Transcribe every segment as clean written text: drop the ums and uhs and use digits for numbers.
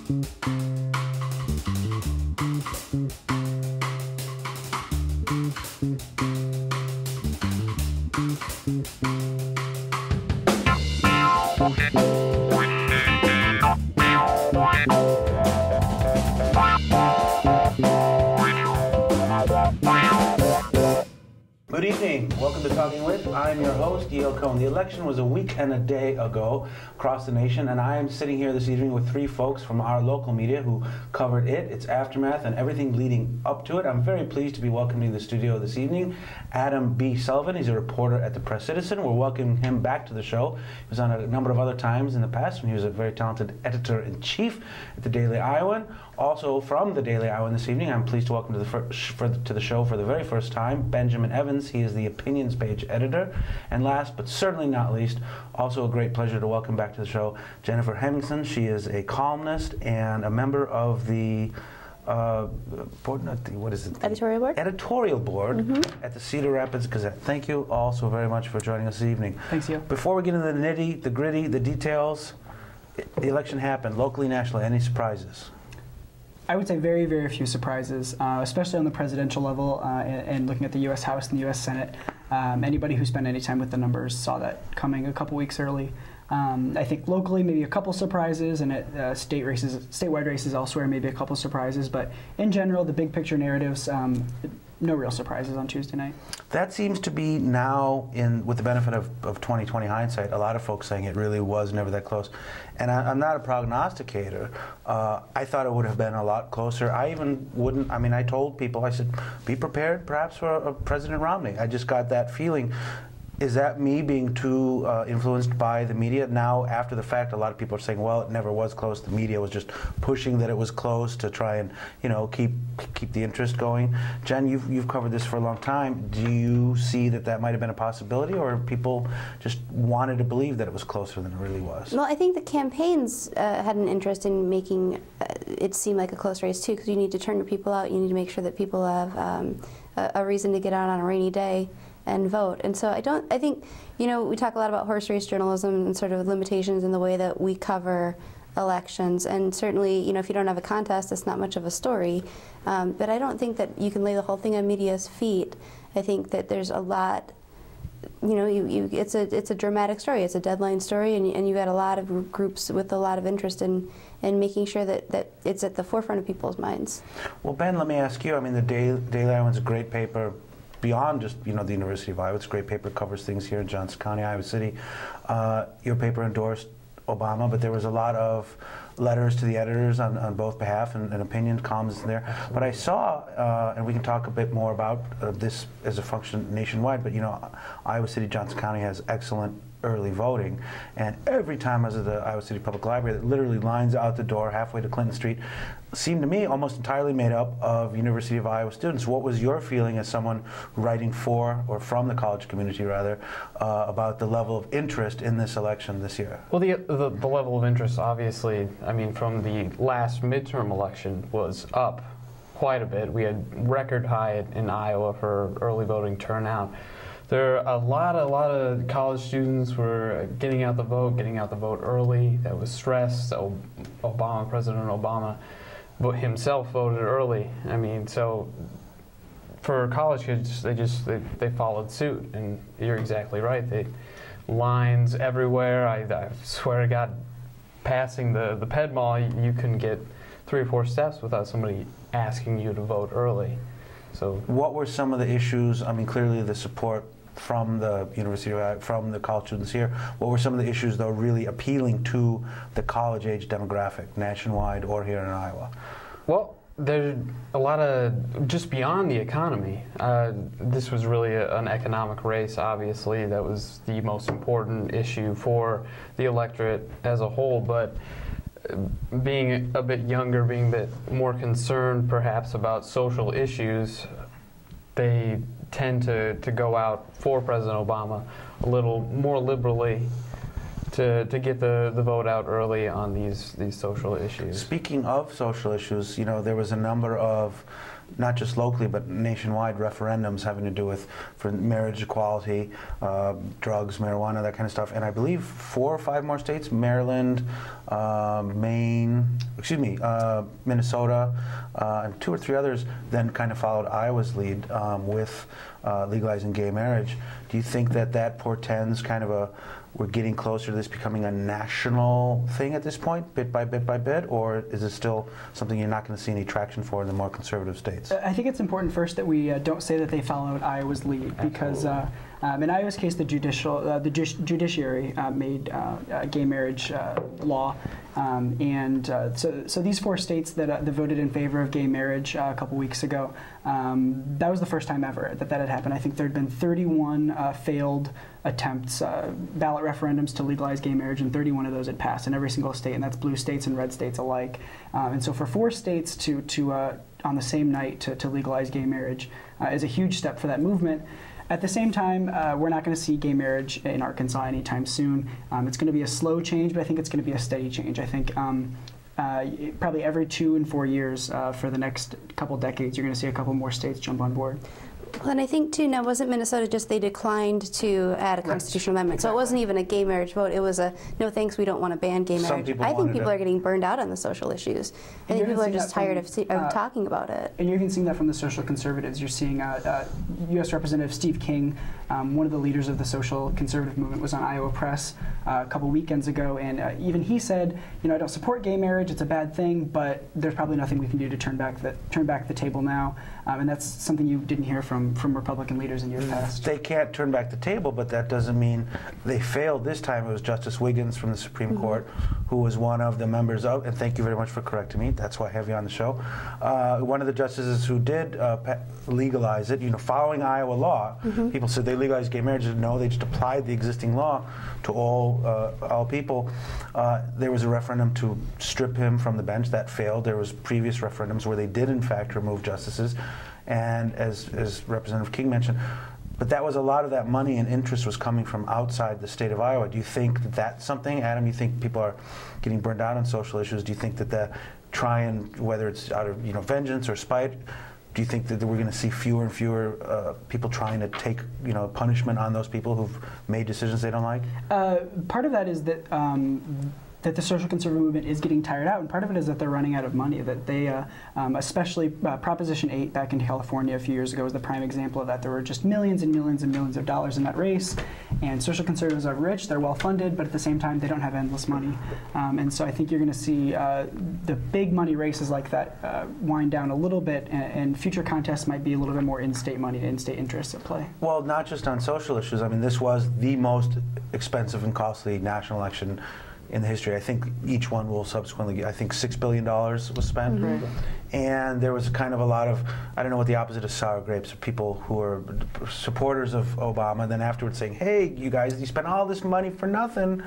Good evening. Welcome to Talking With. I'm your host, Yale. The election was a week and a day ago across the nation, and I am sitting here this evening with three folks from our local media who covered it, its aftermath, and everything leading up to it. I'm very pleased to be welcoming to the studio this evening Adam B Sullivan. He's a reporter at the Press-Citizen. We're welcoming him back to the show. He was on a number of other times in the past when he was a very talented editor-in-chief at the Daily Iowan. Also from the Daily Iowan this evening, I'm pleased to welcome to the show for the very first time Benjamin Evans. He is the Opinions Page editor. And last but certainly not least, also a great pleasure to welcome back to the show Jennifer Hemmingsen. She is a columnist and a member of the editorial board? Editorial board at the Cedar Rapids Gazette. Thank you all so very much for joining us this evening. Thanks, you. Before we get into the nitty, the gritty, the details, the election happened locally, nationally. Any surprises? I would say very, very few surprises, especially on the presidential level and looking at the U.S. House and the U.S. Senate. Anybody who spent any time with the numbers saw that coming a couple weeks early. I think locally, maybe a couple surprises, and at statewide races elsewhere, maybe a couple surprises. But in general, the big picture narratives, no real surprises on Tuesday night. That seems to be now, with the benefit of 2020 hindsight, a lot of folks saying it really was never that close. And I'm not a prognosticator. I thought it would have been a lot closer. I even wouldn't, I told people, I said, be prepared perhaps for President Romney. I just got that feeling. Is that me being too influenced by the media? Now, after the fact, a lot of people are saying, well, it never was close. The media was just pushing that it was close to try and, keep the interest going. Jen, you've covered this for a long time. Do you see that might have been a possibility, or people just wanted to believe that it was closer than it really was? Well, I think the campaigns had an interest in making it seem like a close race, too, because you need to turn your people out. You need to make sure that people have a reason to get out on a rainy day and vote. And so I think, we talk a lot about horse race journalism and sort of limitations in the way that we cover elections. And certainly, if you don't have a contest, it's not much of a story. But I don't think that you can lay the whole thing on media's feet. I think that there's a lot, it's a dramatic story. It's a deadline story, and you got a lot of groups with a lot of interest in making sure that it's at the forefront of people's minds. Well, Ben, let me ask you, the Daily Iowan's a great paper. Beyond just, the University of Iowa, it's a great paper, covers things here in Johnson County, Iowa City. Your paper endorsed Obama, but there was a lot of letters to the editors on both behalf and opinion columns in there. But I saw, and we can talk a bit more about this as a function nationwide, but Iowa City, Johnson County has excellent early voting, and every time I was at the Iowa City Public Library, that literally lines out the door halfway to Clinton Street, seemed to me almost entirely made up of University of Iowa students. What was your feeling as someone writing for, or from the college community rather, about the level of interest in this election this year? Well, the level of interest, obviously, from the last midterm election was up quite a bit. We had record high in Iowa for early voting turnout. There are a lot of college students were getting out the vote early. That was stressed. So President Obama himself voted early. So for college kids, they followed suit, and you're exactly right. Lines everywhere. I swear to God, passing the Ped Mall, you couldn't get 3 or 4 steps without somebody asking you to vote early. So what were some of the issues? Clearly the support from the University of Iowa, from the college students here. What were some of the issues, though, really appealing to the college-age demographic, nationwide or here in Iowa? Well, there's a lot of, just beyond the economy, this was really an economic race, obviously. That was the most important issue for the electorate as a whole, but being a bit younger, being a bit more concerned perhaps about social issues, they tend to go out for President Obama a little more liberally to get the vote out early on these social issues. Speaking of social issues, there was a number of not just locally, but nationwide referendums having to do with for marriage equality, drugs, marijuana, that kind of stuff. And I believe 4 or 5 more states, Maryland, Minnesota, and 2 or 3 others, then kind of followed Iowa's lead with legalizing gay marriage. Do you think that that portends kind of we're getting closer to this becoming a national thing at this point, bit by bit by bit, or is it still something you're not going to see any traction for in the more conservative states? I think it's important first that we don't say that they followed Iowa's lead, because in Iowa's case, the judiciary made gay marriage law, so these 4 states that voted in favor of gay marriage a couple weeks ago, that was the first time ever that had happened. I think there had been 31 failed attempts, ballot referendums to legalize gay marriage, and 31 of those had passed in every single state, and that's blue states and red states alike. And so for 4 states to on the same night to legalize gay marriage is a huge step for that movement. At the same time, we're not going to see gay marriage in Arkansas anytime soon. It's going to be a slow change, but I think it's going to be a steady change. I think probably every 2 and 4 years for the next couple decades, you're going to see a couple more states jump on board. Well, and I think, too, now wasn't Minnesota just they declined to add a constitutional amendment? Exactly. So it wasn't even a gay marriage vote. It was a, no thanks, we don't want to ban gay marriage. I think people are getting burned out on the social issues. I think people are just tired of talking about it. And you're even seeing that from the social conservatives. You're seeing U.S. Representative Steve King, one of the leaders of the social conservative movement, was on Iowa Press a couple weekends ago, and even he said, you know, I don't support gay marriage, it's a bad thing, but there's probably nothing we can do to turn back the table now. And that's something you didn't hear from Republican leaders in years past. They can't turn back the table, but that doesn't mean they failed this time. It was Justice Wiggins from the Supreme Court who was one of the members of, and thank you very much for correcting me, that's why I have you on the show, one of the justices who did legalize it, you know, following Iowa law. People said they legalized gay marriage. No, they just applied the existing law to all people. There was a referendum to strip him from the bench. That failed. There was previous referendums where they did, in fact, remove justices. And as Representative King mentioned, but that was a lot of that money and interest was coming from outside the state of Iowa. Do you think that that's something, Adam, you think people are getting burned out on social issues? Do you think that try and, whether it's out of vengeance or spite, do you think that we're going to see fewer and fewer people trying to take punishment on those people who've made decisions they don't like? Part of that is that that the social conservative movement is getting tired out, and part of it is that they're running out of money. That they, especially Proposition 8 back in California a few years ago was the prime example of that. There were just millions and millions and millions of dollars in that race, and social conservatives are rich, they're well funded, but at the same time they don't have endless money. And so I think you're going to see the big money races like that wind down a little bit, and future contests might be a little bit more in-state money, in-state interests at play. Well, not just on social issues. I mean, this was the most expensive and costly national election in the history. I think each one will subsequently, I think $6 billion was spent. And there was kind of a lot of, I don't know what the opposite of sour grapes, people who are supporters of Obama, then afterwards saying, hey, you guys, you spent all this money for nothing.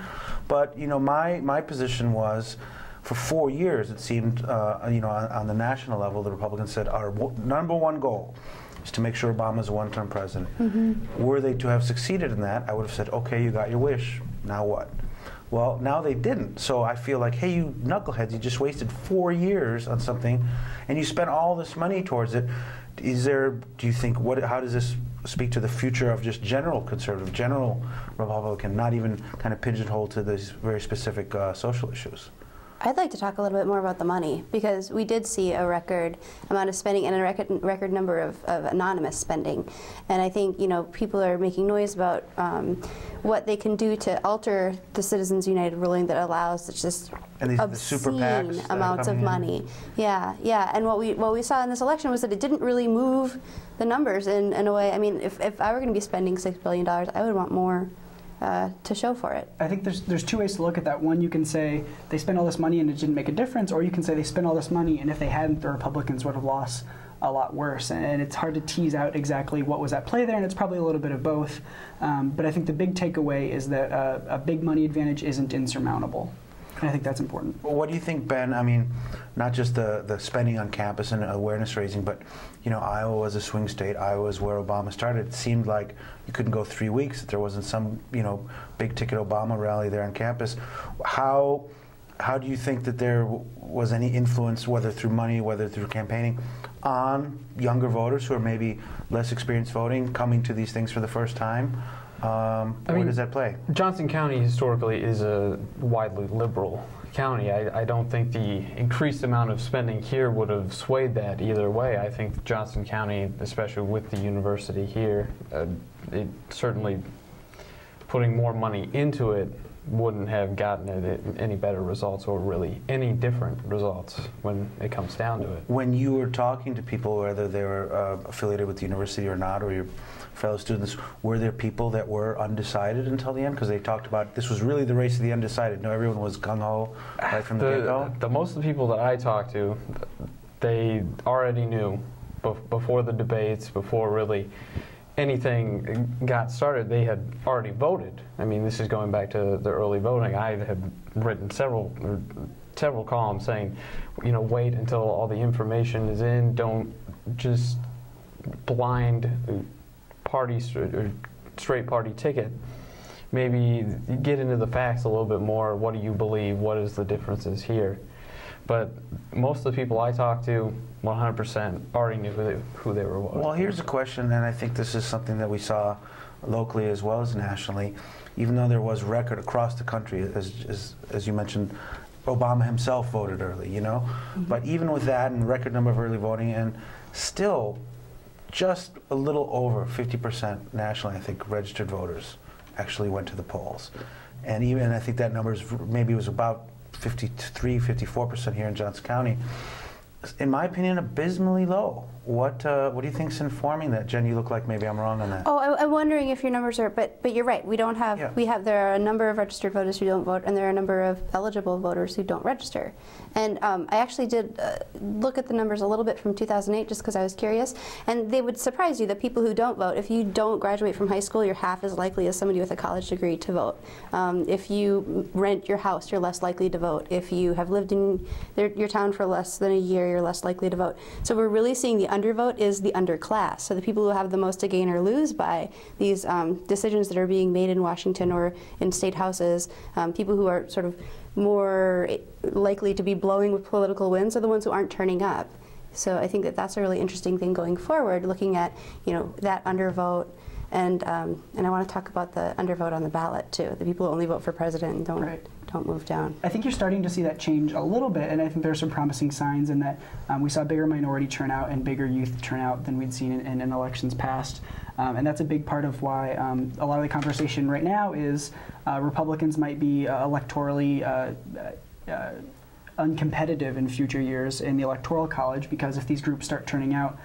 But, my position was, for 4 years, it seemed, on the national level, the Republicans said our number one goal is to make sure Obama's a one-term president. Were they to have succeeded in that, I would have said, okay, you got your wish, now what? Well, now they didn't, so I feel like, hey, you knuckleheads, you just wasted 4 years on something, and you spent all this money towards it. Do you think, how does this speak to the future of just general conservative, general Republican, not even kind of pigeonholed to these very specific social issues? I'd like to talk a little bit more about the money, because we did see a record amount of spending and a record number of anonymous spending. And I think, people are making noise about what they can do to alter the Citizens United ruling that allows just obscene amounts of money. Yeah. And what we saw in this election was that it didn't really move the numbers in a way. I mean, if I were going to be spending $6 billion, I would want more to show for it. I think there's 2 ways to look at that. One, you can say they spent all this money and it didn't make a difference, or you can say they spent all this money and if they hadn't, the Republicans would have lost a lot worse. And it's hard to tease out exactly what was at play there, and it's probably a little bit of both. But I think the big takeaway is that a big money advantage isn't insurmountable. And I think that's important. Well, what do you think, Ben? I mean, not just the spending on campus and awareness raising, but Iowa was a swing state. Iowa is where Obama started. It seemed like you couldn't go 3 weeks that there wasn't some big ticket Obama rally there on campus. How do you think that there was any influence, whether through money, whether through campaigning, on younger voters who are maybe less experienced voting, coming to these things for the first time? Where does that play? Johnson County historically is a widely liberal county. I don't think the increased amount of spending here would have swayed that either way. I think Johnson County, especially with the university here, it certainly putting more money into it wouldn't have gotten it any better results or really any different results when it comes down to it. When you were talking to people, whether they were affiliated with the university or not, or your fellow students, were there people that were undecided until the end? Because they talked about this was really the race of the undecided. No, everyone was gung-ho right from the get-go? Most of the people that I talked to, they already knew before the debates, before really anything got started, they had already voted. I mean, this is going back to the early voting. I had written several columns saying, you know, wait until all the information is in. Don't just blind party or straight party ticket. Maybe get into the facts a little bit more. What do you believe? What is the differences here? But most of the people I talked to, 100% already knew who they were voting. Well, here's a question, and I think this is something that we saw locally as well as nationally. Even though there was record across the country, as you mentioned, Obama himself voted early, you know? Mm-hmm. But even with that and record number of early voting, and still just a little over 50% nationally, I think, registered voters actually went to the polls. And even I think that number maybe was about 53, 54% here in Johnson County. In my opinion, abysmally low. What do you think's informing that? Jen, you look like maybe I'm wrong on that. Oh, I'm wondering if your numbers are, but you're right. We don't have, there are a number of registered voters who don't vote, and there are a number of eligible voters who don't register. And I actually did look at the numbers a little bit from 2008 just because I was curious, and they would surprise you that people who don't vote, if you don't graduate from high school, you're half as likely as somebody with a college degree to vote. If you rent your house, you're less likely to vote. If you have lived in your town for less than a year, you're less likely to vote. So we're really seeing the undervote is the underclass. So the people who have the most to gain or lose by these decisions that are being made in Washington or in state houses, people who are sort of more likely to be blowing with political winds are the ones who aren't turning up. So I think that that's a really interesting thing going forward, looking at, you know, that undervote. And I want to talk about the undervote on the ballot too. The people who only vote for president and don't move down. I think you're starting to see that change a little bit, and I think there are some promising signs in that we saw bigger minority turnout and bigger youth turnout than we'd seen in elections past. And that's a big part of why a lot of the conversation right now is Republicans might be electorally uncompetitive in future years in the Electoral College, because if these groups start turning out,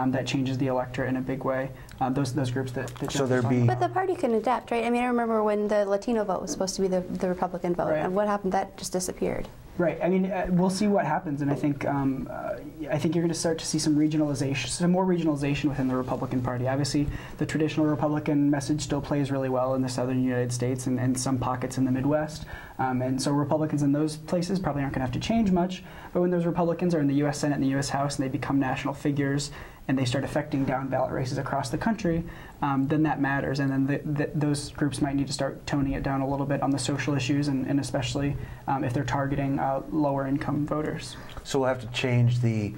that changes the electorate in a big way. Those groups that so there be. But the party can adapt, right? I mean, I remember when the Latino vote was supposed to be the Republican vote, and what happened? That just disappeared. Right. I mean, we'll see what happens, and I think you're going to start to see some regionalization, some more regionalization within the Republican Party. Obviously, the traditional Republican message still plays really well in the southern United States and some pockets in the Midwest, and so Republicans in those places probably aren't going to have to change much. But when those Republicans are in the U.S. Senate and the U.S. House and they become national figures and they start affecting down ballot races across the country, then that matters, and then those groups might need to start toning it down a little bit on the social issues, and especially if they're targeting lower income voters. So we'll have to change the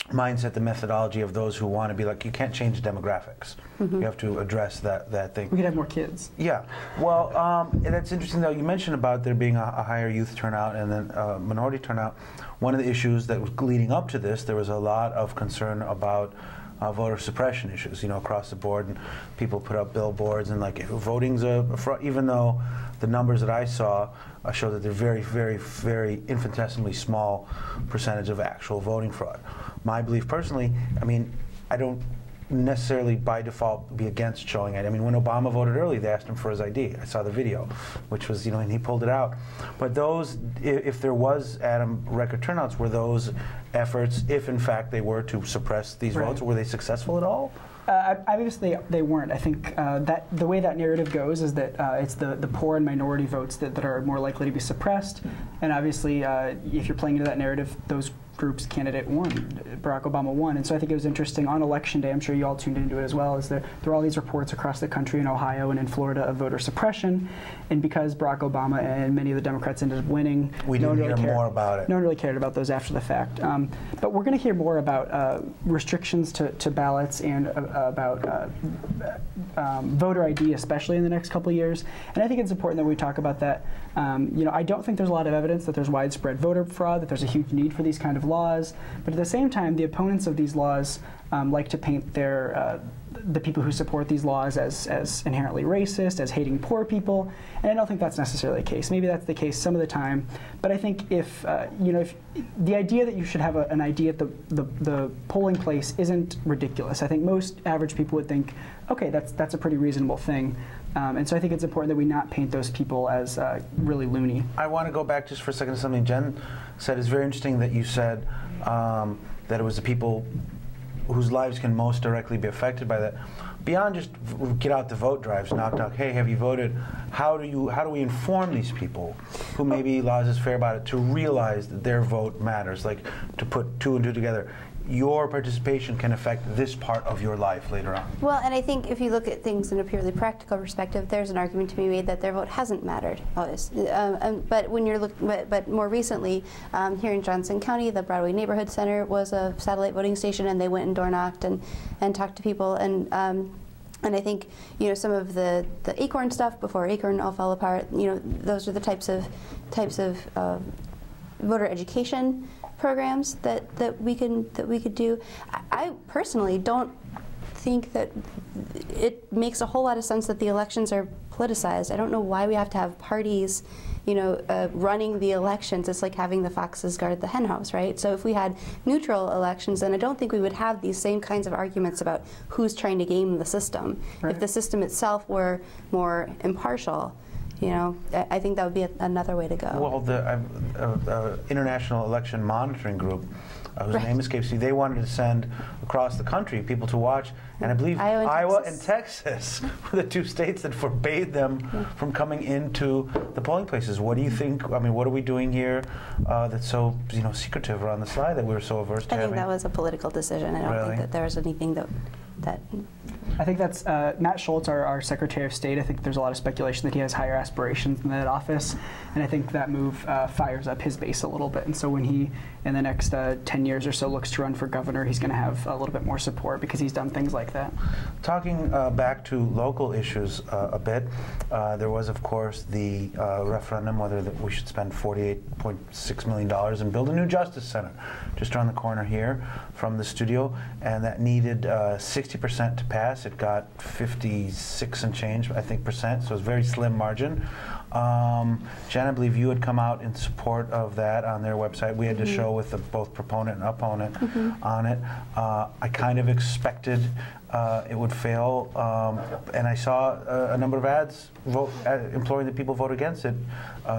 mindset, the methodology of those who want to be like, you can't change demographics. Mm-hmm. You have to address that thing. We could have more kids. Yeah. Well, that's interesting, though. You mentioned about there being a higher youth turnout and then minority turnout. One of the issues that was leading up to this, there was a lot of concern about voter suppression issues, you know, across the board, and people put up billboards and like voting's a fraud, even though the numbers that I saw show that they're very, very, very infinitesimally small percentage of actual voting fraud. My belief personally, I mean, I don't necessarily by default be against showing it. I mean, when Obama voted early, they asked him for his ID. I saw the video, which was, you know, and he pulled it out. But those, if there was, Adam, record turnouts, were those efforts, if in fact they were to suppress these votes, were they successful at all? Obviously, they weren't. I think that the way that narrative goes is that it's the poor and minority votes that are more likely to be suppressed. And obviously, if you're playing into that narrative, those group's candidate won. Barack Obama won. And so I think it was interesting on Election Day, I'm sure you all tuned into it as well, is there were all these reports across the country in Ohio and in Florida of voter suppression. And because Barack Obama and many of the Democrats ended up winning, we didn't hear more about it. No one really cared about those after the fact. But we're going to hear more about restrictions to ballots and about voter ID, especially in the next couple of years. And I think it's important that we talk about that. I don't think there's a lot of evidence that there's widespread voter fraud, that there's a huge need for these kind of laws. But at the same time, the opponents of these laws like to paint the people who support these laws as inherently racist, as hating poor people, and I don't think that's necessarily the case. Maybe that's the case some of the time, but I think if the idea that you should have an ID at the polling place isn't ridiculous. I think most average people would think, okay, that's a pretty reasonable thing. And so I think it's important that we not paint those people as really loony. I want to go back just for a second to something Jen said. It's very interesting that you said that it was the people whose lives can most directly be affected by that. Beyond just get out the vote drives, knock knock, hey, have you voted? How do we inform these people who maybe laws is fair about it to realize that their vote matters, like to put two and two together? Your participation can affect this part of your life later on. Well, and I think if you look at things in a purely practical perspective, there's an argument to be made that their vote hasn't mattered always. But when you're but more recently, here in Johnson County, the Broadway Neighborhood Center was a satellite voting station, and they went and door knocked and talked to people. And I think some of the Acorn stuff before Acorn all fell apart. Those are the types of voter education programs that we could do. I personally don't think that it makes a whole lot of sense that the elections are politicized. I don't know why we have to have parties, running the elections. It's like having the foxes guard the henhouse, right? So if we had neutral elections, then I don't think we would have these same kinds of arguments about who's trying to game the system. Right. If the system itself were more impartial, I think that would be another way to go. Well, the International Election Monitoring Group, whose name escapes me, they wanted to send across the country people to watch, and I believe Iowa and Texas were the two states that forbade them from coming into the polling places. What do you think? I mean, what are we doing here that's so secretive or on the side that we were so averse to having? I think that was a political decision. I don't think that there was anything that. I think that's Matt Schultz, our Secretary of State. I think there's a lot of speculation that he has higher aspirations in that office, and I think that move fires up his base a little bit. And so when he, in the next 10 years or so, looks to run for governor, he's going to have a little bit more support because he's done things like that. Talking back to local issues a bit, there was, of course, the referendum whether we should spend $48.6 million and build a new Justice Center just around the corner here from the studio, and that needed 60% to pass. It got 56 and change, I think, percent, so it's a very slim margin. Jen, I believe you had come out in support of that on their website. We had to show with both proponent and opponent on it. I kind of expected it would fail, and I saw a number of ads imploring that people vote against it.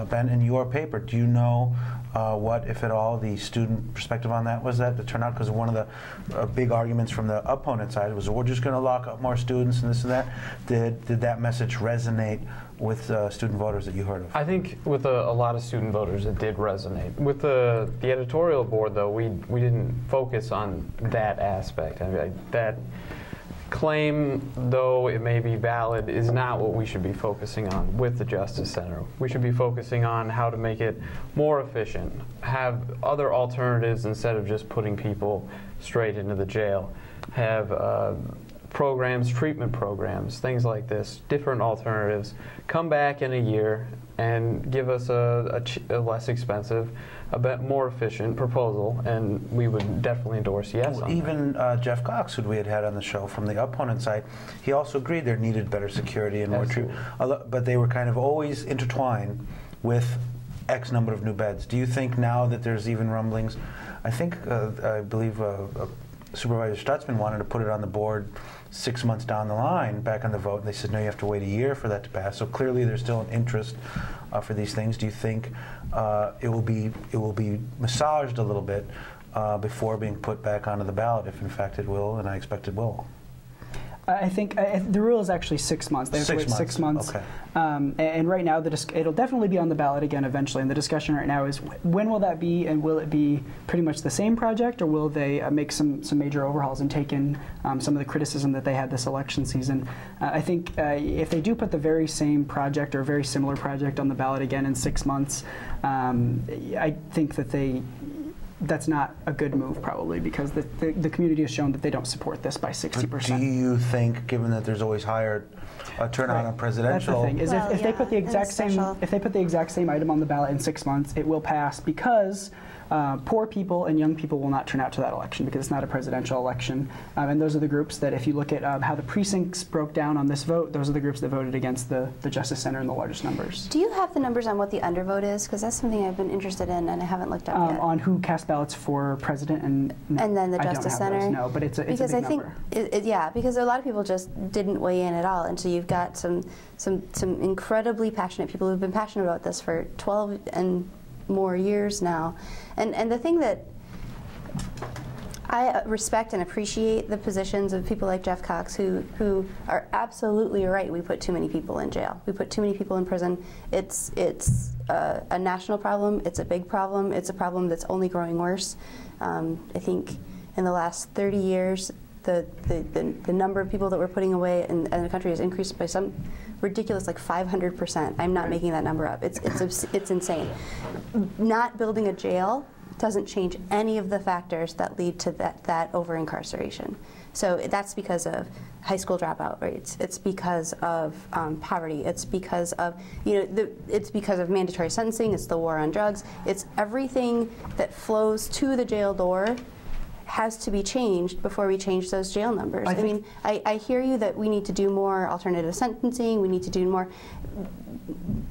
Ben, in your paper, do you know what, if at all, the student perspective on that was that the turnout? Because one of the big arguments from the opponent side was, we're just going to lock up more students and this and that. Did that message resonate with student voters that you heard of? I think with a lot of student voters it did resonate. With the editorial board, though, we didn't focus on that aspect. I mean, that claim, though it may be valid, is not what we should be focusing on with the Justice Center. We should be focusing on how to make it more efficient, have other alternatives instead of just putting people straight into the jail, have programs, treatment programs, things like this, different alternatives. Come back in a year and give us a less expensive, a bit more efficient proposal, and we would definitely endorse yes on even Jeff Cox, who we had on the show from the opponent side, he also agreed there needed better security and more treatment. But they were kind of always intertwined with X number of new beds. Do you think now that there's even rumblings? I think, I believe Supervisor Stutzman wanted to put it on the board 6 months down the line, back on the vote, and they said, no, you have to wait a year for that to pass. So clearly there's still an interest for these things. Do you think it will be massaged a little bit before being put back onto the ballot, if in fact it will, and I expect it will? I think the rule is actually 6 months. They have to wait 6 months. Okay. And right now, it'll definitely be on the ballot again eventually. And the discussion right now is when will that be, and will it be pretty much the same project, or will they make some major overhauls and take in some of the criticism that they had this election season? I think if they do put the very same project or very similar project on the ballot again in 6 months, I think that that's not a good move, probably, because the community has shown that they don't support this by 60%. Do you think, given that there's always higher turnout on presidential? That's the thing. Is if they put the exact same item on the ballot in 6 months, it will pass because poor people and young people will not turn out to that election because it's not a presidential election. And those are the groups that, if you look at how the precincts broke down on this vote, those are the groups that voted against the Justice Center in the largest numbers. Do you have the numbers on what the undervote is? Because that's something I've been interested in and I haven't looked up yet. On who cast ballots for president and then the Justice Center? Those, no, but it's a big number. Yeah, because a lot of people just didn't weigh in at all. And so you've got some incredibly passionate people who've been passionate about this for 12 and more years now. And the thing that I respect and appreciate the positions of people like Jeff Cox who are absolutely right. We put too many people in jail. We put too many people in prison. It's a national problem. It's a big problem. It's a problem that's only growing worse. I think in the last 30 years, the number of people that we're putting away in the country has increased by some ridiculous, like 500%. I'm not making that number up. It's insane. Not building a jail doesn't change any of the factors that lead to that over-incarceration. So that's because of high school dropout rates. It's because of poverty. It's because of it's because of mandatory sentencing. It's the war on drugs. It's everything that flows to the jail door has to be changed before we change those jail numbers. I mean, I hear you that we need to do more alternative sentencing, we need to do more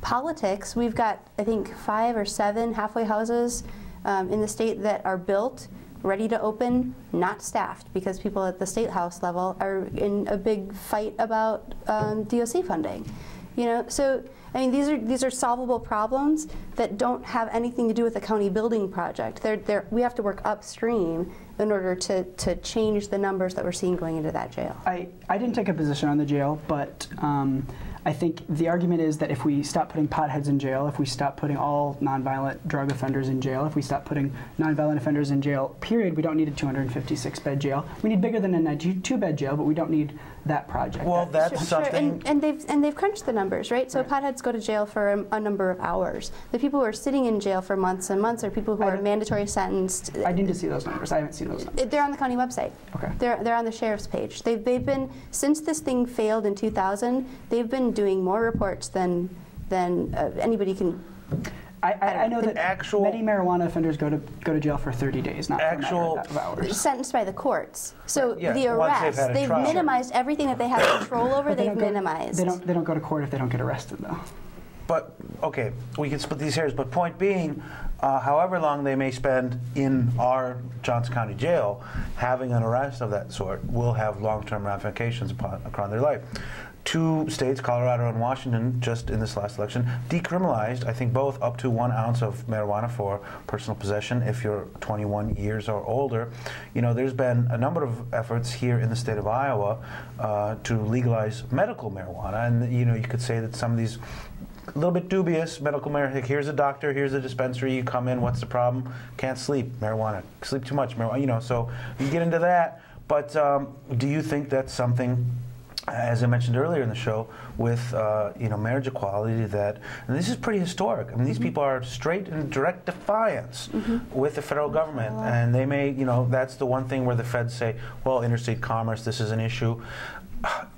politics. We've got, I think, 5 or 7 halfway houses in the state that are built, ready to open, not staffed, because people at the state house level are in a big fight about DOC funding. So I mean, these are solvable problems that don't have anything to do with the county building project. We have to work upstream in order to change the numbers that we're seeing going into that jail. I didn't take a position on the jail, but I think the argument is that if we stop putting potheads in jail, if we stop putting all nonviolent drug offenders in jail, if we stop putting nonviolent offenders in jail, period, we don't need a 256-bed jail. We need bigger than a 92-bed jail, but we don't need that project. Well, that's something. And they've crunched the numbers, right? So potheads go to jail for a number of hours. The people who are sitting in jail for months and months are people who are mandatory sentenced. I need to see those numbers. I haven't seen those numbers. They're on the county website. Okay. They're on the sheriff's page. They've been, since this thing failed in 2000, they've been doing more reports than anybody can. I know that many marijuana offenders go to jail for 30 days, not for a matter of hours. Sentenced by the courts. So the arrest, they've minimized everything that they have control over. They've minimized. They don't go to court if they don't get arrested, though. But okay, we can split these hairs. But point being, however long they may spend in our Johnson County Jail, having an arrest of that sort will have long-term ramifications upon their life. 2 states, Colorado and Washington, just in this last election, decriminalized, I think, both up to 1 ounce of marijuana for personal possession if you're 21 years or older. There's been a number of efforts here in the state of Iowa to legalize medical marijuana, and you could say that some of these a little bit dubious medical marijuana. Here's a doctor, here's a dispensary. You come in. What's the problem? Can't sleep. Marijuana. Sleep too much. Marijuana. So you get into that. But do you think that's something, as I mentioned earlier in the show, with marriage equality, and this is pretty historic. I mean, these people are straight in direct defiance with the federal government, and they may, that's the one thing where the feds say, well, interstate commerce, this is an issue.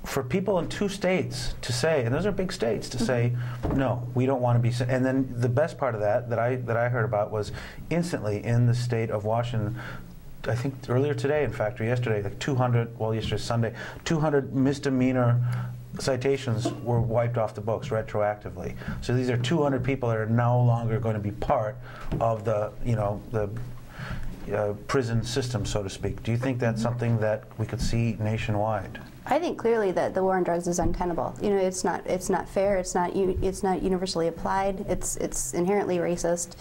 For people in 2 states to say, and those are big states, to say, no, we don't want to be, and then the best part of that I heard about was instantly in the state of Washington, I think earlier today, in fact, or yesterday, like 200, well, yesterday Sunday, 200 misdemeanor citations were wiped off the books retroactively. So these are 200 people that are no longer going to be part of the, prison system, so to speak. Do you think that's something that we could see nationwide? I think clearly that the war on drugs is untenable. It's not fair. It's not universally applied. It's inherently racist.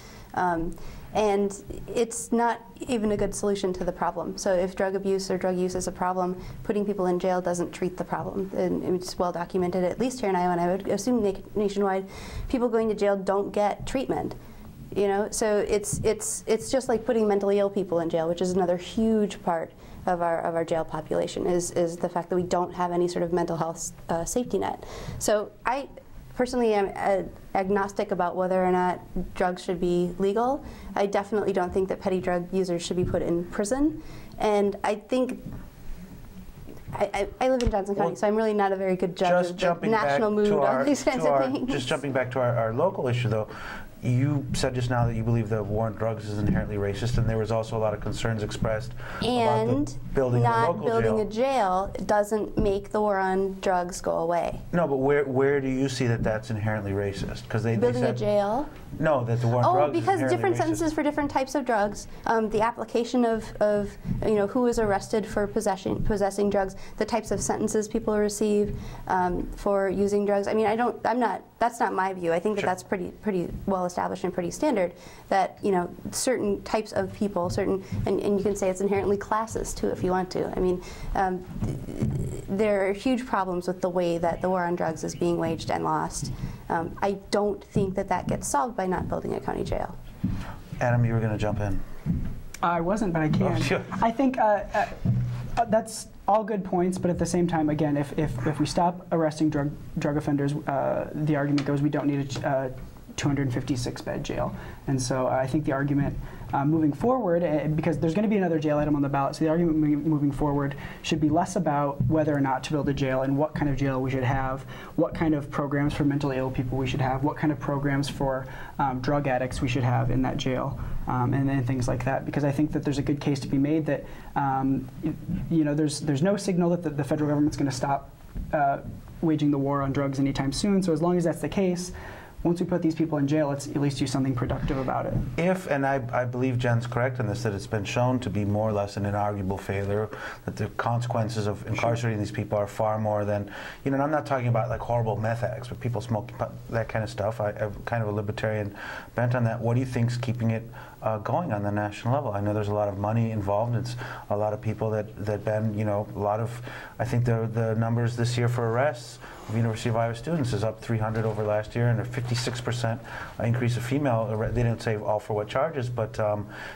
And it's not even a good solution to the problem. So if drug abuse or drug use is a problem, putting people in jail doesn't treat the problem. And it's well documented, at least here in Iowa, and I would assume nationwide, people going to jail don't get treatment. You know, so it's just like putting mentally ill people in jail, which is another huge part of our jail population, is the fact that we don't have any sort of mental health safety net. So I personally am agnostic about whether or not drugs should be legal. I definitely don't think that petty drug users should be put in prison. And I think I live in Johnson County, so I'm really not a very good judge of the national mood on these kinds of things. Just jumping back to our local issue, though, you said just now that you believe the war on drugs is inherently racist, and there was also a lot of concerns expressed about the building of a local jail. Not building a jail doesn't make the war on drugs go away. No, but where do you see that that's inherently racist? Because building a jail? No, that the war on drugs is because different racist. sentences for different types of drugs, the application of who is arrested for possessing drugs, the types of sentences people receive for using drugs. I mean, that's not my view. I think that that's pretty well established and pretty standard, that certain types of people, and you can say it's inherently classist too if you want to. I mean, there are huge problems with the way that the war on drugs is being waged and lost. I don't think that gets solved by not building a county jail. Adam, you were going to jump in. I wasn't, but I can. Oh, sure. I think that's all good points, but at the same time, again, if we stop arresting drug offenders, the argument goes we don't need a 256-bed jail. And so I think the argument moving forward, because there's going to be another jail item on the ballot, so the argument moving forward should be less about whether or not to build a jail and what kind of jail we should have, what kind of programs for mentally ill people we should have, what kind of programs for drug addicts we should have in that jail, and things like that. Because I think that there's a good case to be made that there's no signal that the federal government's going to stop waging the war on drugs anytime soon. So as long as that's the case, once we put these people in jail, let's at least do something productive about it. And I believe Jen's correct in this, that it's been shown to be more or less an inarguable failure, that the consequences of incarcerating these people are far more than, and I'm not talking about like horrible meth addicts, but people smoking that kind of stuff. I'm kind of a libertarian bent on that. What do you think's keeping it going on the national level? I know there's a lot of money involved. It's a lot of people that been, a lot of, I think the numbers this year for arrests of University of Iowa students is up 300 over last year, and a 56% increase of female. They didn't say all for what charges, but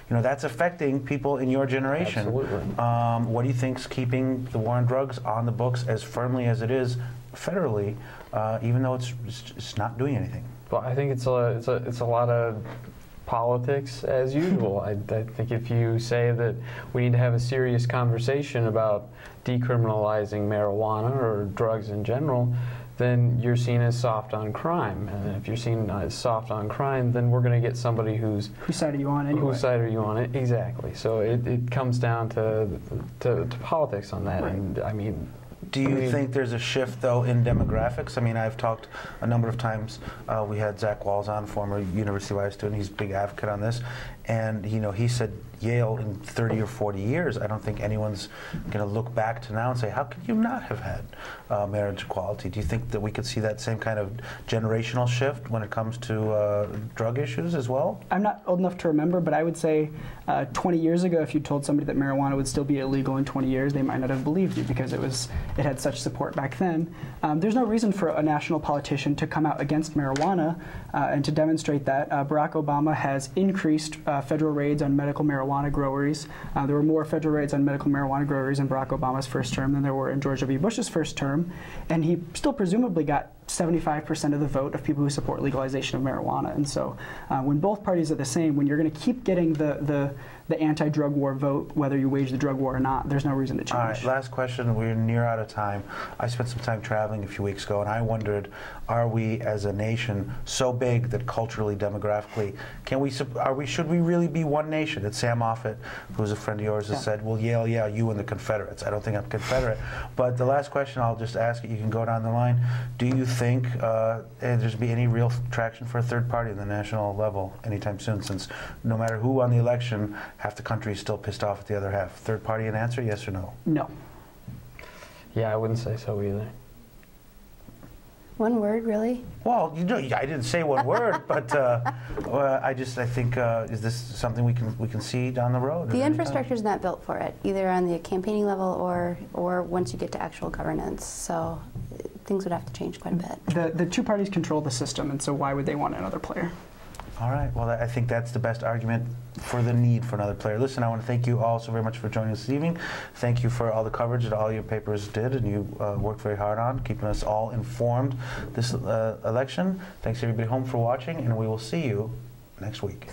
that's affecting people in your generation. Absolutely. What do you think's keeping the war on drugs on the books as firmly as it is federally, even though it's not doing anything? Well, I think it's a lot of politics as usual. I think if you say that we need to have a serious conversation about decriminalizing marijuana or drugs in general, then you're seen as soft on crime. And if you're seen as soft on crime, then we're going to get somebody whose side are you on anyway? Whose side are you on it? Exactly. So it comes down to politics on that. Right. And I mean, do you think there's a shift, though, in demographics? I mean, I've talked a number of times. We had Zach Walls on, former University of Iowa student. He's a big advocate on this. And, he said Yale in 30 or 40 years, I don't think anyone's going to look back to now and say, how could you not have had marriage equality? Do you think that we could see that same kind of generational shift when it comes to drug issues as well? I'm not old enough to remember, but I would say 20 years ago, if you told somebody that marijuana would still be illegal in 20 years, they might not have believed you because it had such support back then. There's no reason for a national politician to come out against marijuana and to demonstrate that. Barack Obama has increased federal raids on medical marijuana growers. There were more federal raids on medical marijuana growers in Barack Obama's first term than there were in George W. Bush's first term, and he still presumably got 75% of the vote of people who support legalization of marijuana. And so when both parties are the same, when you're going to keep getting the anti-drug war vote, whether you wage the drug war or not, there's no reason to change. All right, last question. We're near out of time. I spent some time traveling a few weeks ago, and I wondered, are we as a nation so big that culturally, demographically, should we really be one nation? It's Sam Offit, who's a friend of yours, has said, well, Yale, yeah, you and the Confederates. I don't think I'm Confederate. But the last question, I'll just ask it. You can go down the line. Do you think there's be any real traction for a third party in the national level anytime soon, since no matter who won the election, half the country is still pissed off at the other half? Third party an answer, yes or no? No. Yeah, I wouldn't say so either. One word, really? Well, you know, I didn't say one word, but I think is this something we can see down the road? The infrastructure is not built for it, either on the campaigning level or once you get to actual governance. So things would have to change quite a bit. The two parties control the system, and so why would they want another player? All right. Well, I think that's the best argument for the need for another player. Listen, I want to thank you all so very much for joining us this evening. Thank you for all the coverage that all your papers did and you worked very hard on, keeping us all informed this election. Thanks everybody home for watching, and we will see you next week.